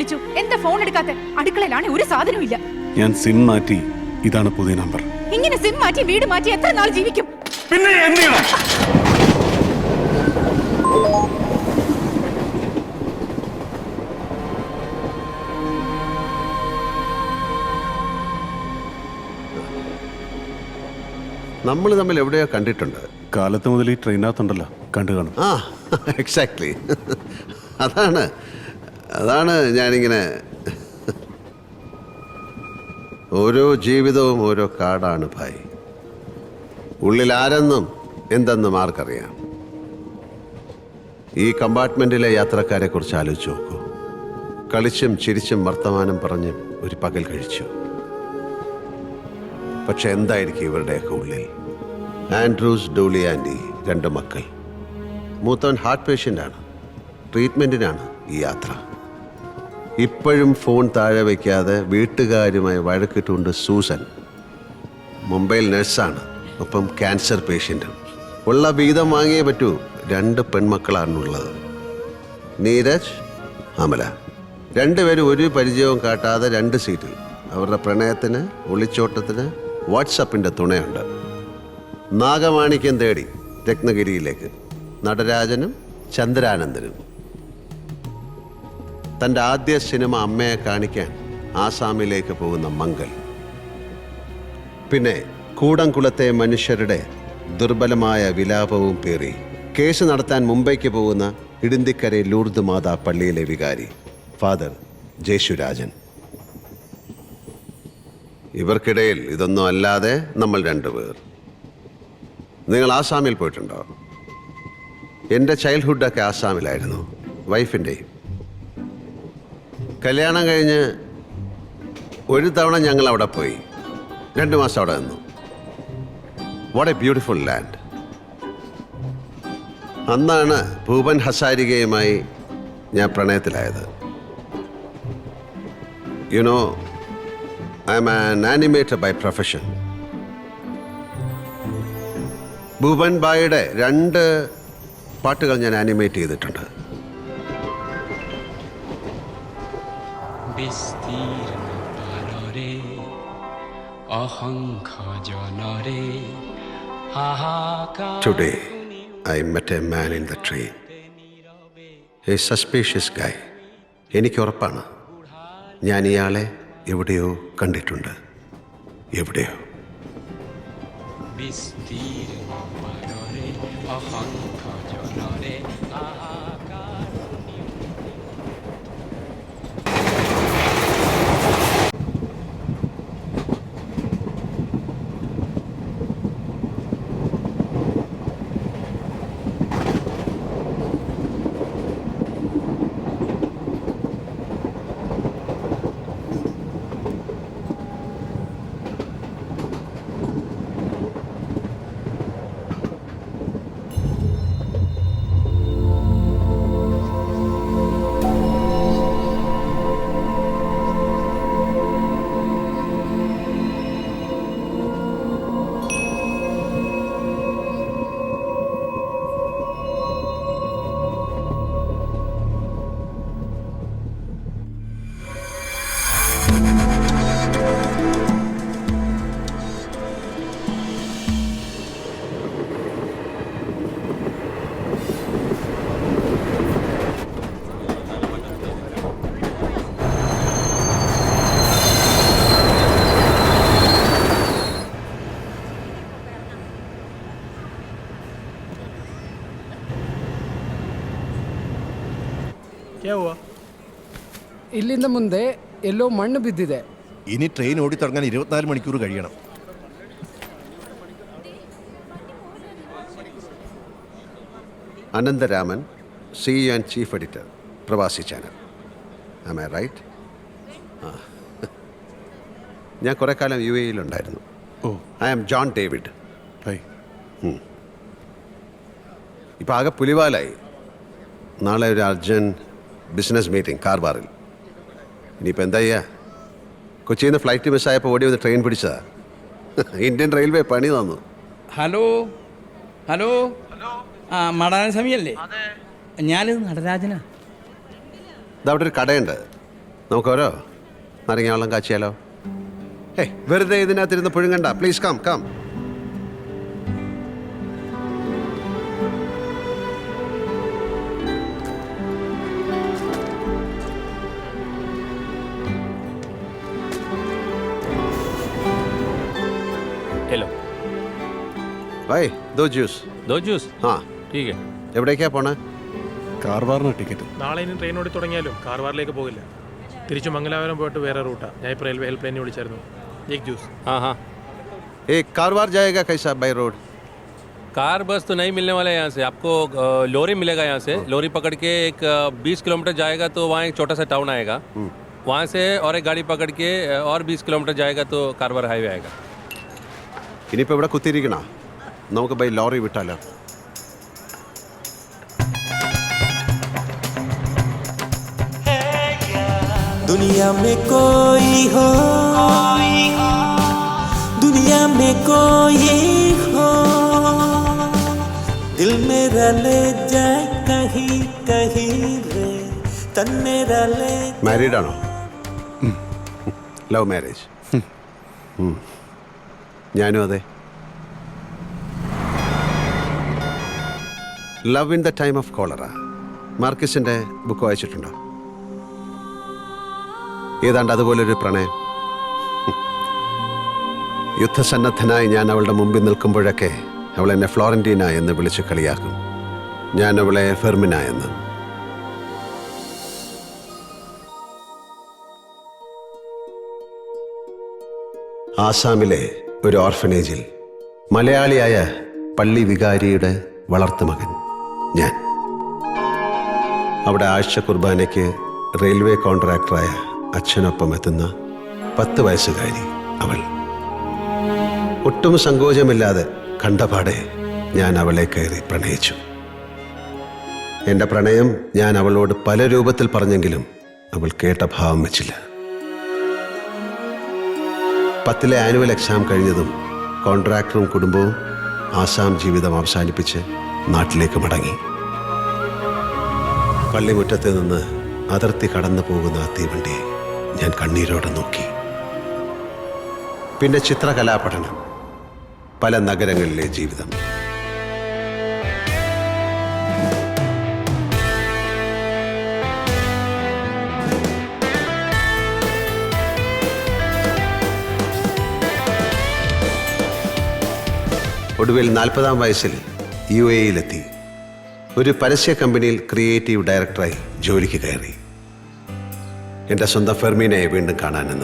വിളിച്ചു, എന്താ ഫോൺ എടുക്കാത്ത? അടുക്കളയിലാണ്, ഒരു സാധനവും ഇല്ല. ഞാൻ സിം മാറ്റി, ഇതാണ് പുതിയ നമ്പർ. ഇങ്ങനെ സിം മാറ്റി വീട് മാറ്റി എത്ര നാൾ ജീവിക്കും? പിന്നെ എന്ത് ചെയ്യണം? നമ്മൾ തമ്മിൽ എവിടെയോ കണ്ടിട്ടുണ്ട്. കാലത്ത് മുതൽ ഈ ട്രെയിനകത്തുണ്ടല്ലോ, കണ്ടു കാണും. ആ, എക്സാക്ട്ലി. അതാണ് ഞാനിങ്ങനെ. ഓരോ ജീവിതവും ഓരോ കാടാണ് ഭായ്. ഉള്ളിൽ ആരെന്നും എന്തെന്നും ആർക്കറിയാം. ഈ കമ്പാർട്ട്മെന്റിലെ യാത്രക്കാരെ കുറിച്ച് ആലോചിച്ച് നോക്കൂ. കളിച്ചും ചിരിച്ചും വർത്തമാനം പറഞ്ഞും ഒരു പകൽ കഴിച്ചു. പക്ഷെ എന്തായിരിക്കും ഇവരുടെയൊക്കെ ഉള്ളിൽ? ആൻഡ്രൂസ്, ഡൂളി ആൻഡി, 2 മക്കൾ. മൂത്തവൻ ഹാർട്ട് പേഷ്യൻ്റാണ്. ട്രീറ്റ്മെൻറ്റിനാണ് ഈ യാത്ര. ഇപ്പോഴും ഫോൺ താഴെ വയ്ക്കാതെ വീട്ടുകാരുമായി വഴക്കിട്ടുകൊണ്ട് സൂസൻ. മുംബൈയിൽ നഴ്സാണ്, ഒപ്പം ക്യാൻസർ പേഷ്യൻറ്റും. ഉള്ള വീതം വാങ്ങിയേ പറ്റൂ. 2 പെൺമക്കളാണുള്ളത്, നീരജ്, അമല. 2 പേരും ഒരു പരിചയവും കാട്ടാതെ 2 സീറ്റിൽ. അവരുടെ പ്രണയത്തിന്, ഒളിച്ചോട്ടത്തിന് വാട്സപ്പിൻ്റെ തുണയുണ്ട്. നാഗമാണിക്യം തേടി രത്നഗിരിയിലേക്ക് നടരാജനും ചന്ദ്രാനന്ദനും. തൻ്റെ ആദ്യ സിനിമ അമ്മയെ കാണിക്കാൻ ആസാമിലേക്ക് പോകുന്ന മംഗൽ. പിന്നെ കൂടംകുളത്തെ മനുഷ്യരുടെ ദുർബലമായ വിലാപവും പേറി കേസ് നടത്താൻ മുംബൈക്ക് പോകുന്ന ഇടിന്തിക്കരെ ലൂർദ് മാതാ പള്ളിയിലെ വികാരി ഫാദർ ജേശുരാജൻ. ഇവർക്കിടയിൽ ഇതൊന്നും അല്ലാതെ നമ്മൾ 2 പേർ. നിങ്ങൾ ആസാമിൽ പോയിട്ടുണ്ടോ? എൻ്റെ ചൈൽഡ്ഹുഡൊക്കെ ആസാമിലായിരുന്നു, വൈഫിൻ്റെയും. കല്യാണം കഴിഞ്ഞ് ഒരു തവണ ഞങ്ങൾ അവിടെ പോയി. 2 മാസം അവിടെ നിന്നു. What a beautiful land. അന്നാണ് ഭൂപൻ ഹസാരികയുമായി ഞാൻ പ്രണയത്തിലായത്. You know, I am an animator by profession. Bhupen ബായിയുടെ 2 പാട്ടുകൾ ഞാൻ ആനിമേറ്റ് ചെയ്തിട്ടുണ്ട്. Today, I met a man in the train. A suspicious guy. എനിക്ക് ഉറപ്പാണ്, ഞാൻ ഇയാളെ എവിടെയോ കണ്ടിട്ടുണ്ട്. എവിടെയോ. ಇಲ್ಲಿಂದ ಮುಂದೆ ಎಲ್ಲೋ ಮಣ್ಣು ಬಿದ್ದಿದೆ. ഇനി ട്രെയിൻ ഓടിത്തുടങ്ങാൻ 24 മണിക്കൂർ കഴിയണം. Anantharaman, CEO and chief editor, Pravasi channel. Am I right? ഞാൻ കുറേ കാലം UAE-യിലുണ്ടായിരുന്നു. I am John David. ഇപ്പം ആകെ പുലിവാലായി. നാളെ ഒരു അർജൻറ്റ് ബിസിനസ് മീറ്റിംഗ് കാർബാറിൽ. ഇനിയിപ്പോൾ എന്താ ചെയ്യുക? കൊച്ചിയിൽ നിന്ന് ഫ്ലൈറ്റ് മിസ്സായപ്പോൾ ഓടി വന്ന് ട്രെയിൻ പിടിച്ചതാ. ഇന്ത്യൻ റെയിൽവേ പണി തന്നു. ഹലോ ഹലോ ആ മടാനസ്വാമിയല്ലേ? ഞാനിത് നടരാജനാ. ഇതവിടെ ഒരു കടയുണ്ട്, നമുക്കോരോ നാരങ്ങ വെള്ളം കാച്ചിയാലോ? ഏയ് വെറുതെ ഇതിനകത്തിരുന്ന് പുഴുങ്ങണ്ട. Please come come. हेलो ഭായ് ദോ ജ്യൂസ്. दो जूस ആ ठीक है എവിടേക്കാ പോണേ? കാർവാറിന് ടിക്കറ്റ്. നാളെ ഇനി ട്രെയിൻ ഓടി തുടങ്ങിയാലും കാർവാറിലേക്ക് പോകില്ല. തിരിച്ചു മംഗലാപുരം പോയിട്ട് വേറെ റൂട്ടാണ്. ഞാൻ ഇപ്പോൾ റെയിൽവേ ഹെൽപ്പ് ലൈനിൽ വിളിച്ചായിരുന്നു. एक जूस. हाँ हाँ एक कारवार जाएगा कैसा बाय रोड? कार बस तो नहीं मिलने वाला है यहाँ से आपको लोरी मिलेगा यहाँ से लोरी पकड़ के एक 20 किलोमीटर जाएगा तो वहाँ एक छोटा सा टाउन आएगा वहाँ से और एक गाड़ी पकड़ के और 20 किलोमीटर जाएगा तो कारवार हाईवे आएगा ഇനിയിപ്പോൾ ഇവിടെ കുത്തിയിരിക്കണ നമുക്ക് ബൈ ലോറി വിട്ടാലോ? दुनिया में कोई हो दुनिया में कोई हो दिल मेरा ले जाए कहीं कहीं रे तन मेरा ले മാരീഡ് ആണോ? Love marriage? ഞാനും അതെ. Love in the time of cholera മാർക്കിസിന്റെ ബുക്ക് വായിച്ചിട്ടുണ്ടോ? ഏതാണ്ട് അതുപോലൊരു പ്രണയം. യുദ്ധസന്നദ്ധനായി ഞാൻ അവളുടെ മുമ്പിൽ നിൽക്കുമ്പോഴൊക്കെ അവൾ എന്നെ ഫ്ലോറന്റീന എന്ന് വിളിച്ച് കളിയാക്കും. ഞാൻ അവളെ ഫെർമിന എന്ന്. ആസാമിലെ ഒരു ഓർഫനേജിൽ മലയാളിയായ പള്ളി വികാരിയുടെ വളർത്തുമകൻ ഞാൻ. അവിടെ ആഴ്ച കുർബാനയ്ക്ക് റെയിൽവേ കോൺട്രാക്ടറായ അച്ഛനൊപ്പം എത്തുന്ന 10 വയസ്സുകാരി അവൾ. ഒട്ടും സങ്കോചമില്ലാതെ കണ്ടപാടെ ഞാൻ അവളെ കയറി പ്രണയിച്ചു. എൻ്റെ പ്രണയം ഞാൻ അവളോട് പല രൂപത്തിൽ പറഞ്ഞെങ്കിലും അവൾ കേട്ട ഭാവം വെച്ചില്ല. 10ലെ ആനുവൽ എക്സാം കഴിഞ്ഞതും കോൺട്രാക്ടറും കുടുംബവും ആസാം ജീവിതം അവസാനിപ്പിച്ച് നാട്ടിലേക്ക് മടങ്ങി. പള്ളിമുറ്റത്ത് നിന്ന് അതിർത്തി കടന്നു പോകുന്ന ആ തീവണ്ടിയെ ഞാൻ കണ്ണീരോടെ നോക്കി. പിന്നെ ചിത്രകലാപഠനം, പല നഗരങ്ങളിലെ ജീവിതം. ഒടുവിൽ 40-ാം വയസ്സിൽ UAE-യിലെത്തി. ഒരു പരസ്യ കമ്പനിയിൽ ക്രിയേറ്റീവ് ഡയറക്ടറായി ജോലിക്ക് കയറി. എൻ്റെ സ്വന്തം ഫെർമീനയെ വീണ്ടും കാണാനെന്ന്